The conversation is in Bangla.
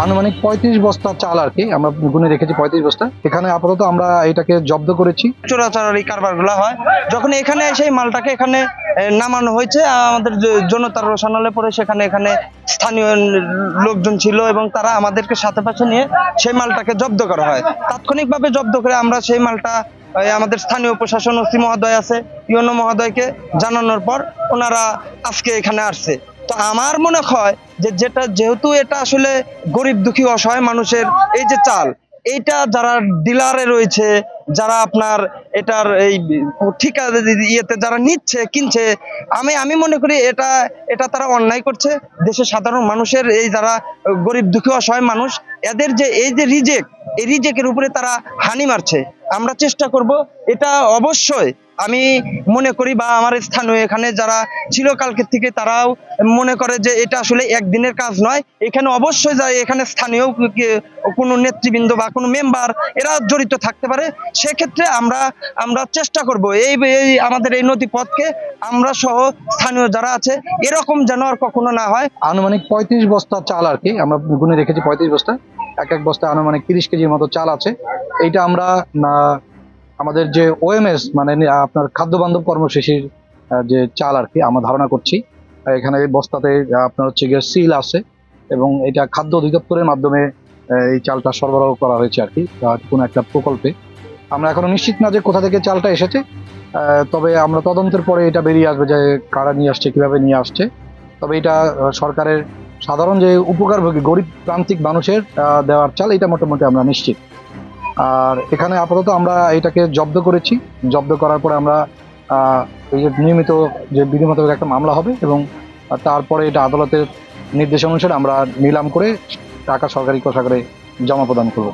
আনুমানিক ৩৫ বস্তা চাল আর কি আমরা গুনে রেখেছি, ৩৫ বস্তা। এখানে আপাতত আমরা এটাকে জব্দ করেছি। চোরাচালারি কারবারগুলো হয় যখন এখানে সেই মালটাকে এখানে নামানো হয়েছে, আমাদের জনতার রোশানলে পরে এখানে স্থানীয় লোকজন ছিল এবং তারা আমাদেরকে সাথে পাশে নিয়ে সেই মালটাকে জব্দ করা হয়। তাৎক্ষণিকভাবে জব্দ করে আমরা সেই মালটা আমাদের স্থানীয় প্রশাসন ওসি মহোদয় আছে, ইউনো মহোদয়কে জানানোর পর ওনারা আজকে এখানে আসছে। তো আমার মনে হয় যে যেহেতু এটা আসলে গরিব দুঃখী অসহায় মানুষের এই যে চাল, এইটা যারা ডিলারে রয়েছে, যারা আপনার এটার এই ঠিকা ইয়েতে যারা নিচ্ছে কিনছে, আমি মনে করি এটা তারা অন্যায় করছে। দেশের সাধারণ মানুষের এই যারা গরিব দুঃখী অসহায় মানুষ, এদের যে এই যে এই রিজেকের উপরে তারা হানি মারছে। আমরা চেষ্টা করব এটা অবশ্যই, আমি মনে করি বা আমার স্থানীয় এখানে যারা ছিল কালকের থেকে তারাও মনে করে যে এটা আসলে একদিনের কাজ নয়। এখানে অবশ্যই যায় এখানে স্থানীয় কোনো নেতৃবৃন্দ বা কোনো মেম্বার এরা জড়িত থাকতে পারে। সেক্ষেত্রে আমরা চেষ্টা করব এই আমাদের এই নদীপথকে আমরা সহ স্থানীয় যারা আছে এরকম যেন আর কখনো না হয়। আনুমানিক ৩৫ বস্তা চাল আর কি আমরা গুনে রেখেছি, ৩৫ বস্তা। এক বস্তা আনুমানিক 30 কেজির মতো চাল আছে। এইটা আমরা আমাদের যে ওএমএস মানে আপনার খাদ্য বান্ধব কর্মসূচির যে চাল আর কি আমরা ধারণা করছি। এখানে বস্তাতে আপনার হচ্ছে গিয়ে সিল আছে এবং এটা খাদ্য অধিদপ্তরের মাধ্যমে এই চালটা সরবরাহ করা হয়েছে আর কি কোনো একটা প্রকল্পে। আমরা এখনো নিশ্চিত না যে কোথা থেকে চালটা এসেছে, তবে আমরা তদন্তের পরে এটা বেরিয়ে আসবে যে কারা নিয়ে আসছে, কিভাবে নিয়ে আসছে। তবে এটা সরকারের সাধারণ যে উপকারভোগী গরিব প্রান্তিক মানুষের দেওয়ার চাল, এটা মোটামুটি আমরা নিশ্চিত। আর এখানে আপাতত আমরা এটাকে জব্দ করেছি। জব্দ করার পরে আমরা এই যে নিয়মিত যে বিধি মোতাবেক একটা মামলা হবে এবং তারপরে এটা আদালতের নির্দেশ অনুসারে আমরা নিলাম করে টাকা সরকারি কোষাগারে জমা প্রদান করব।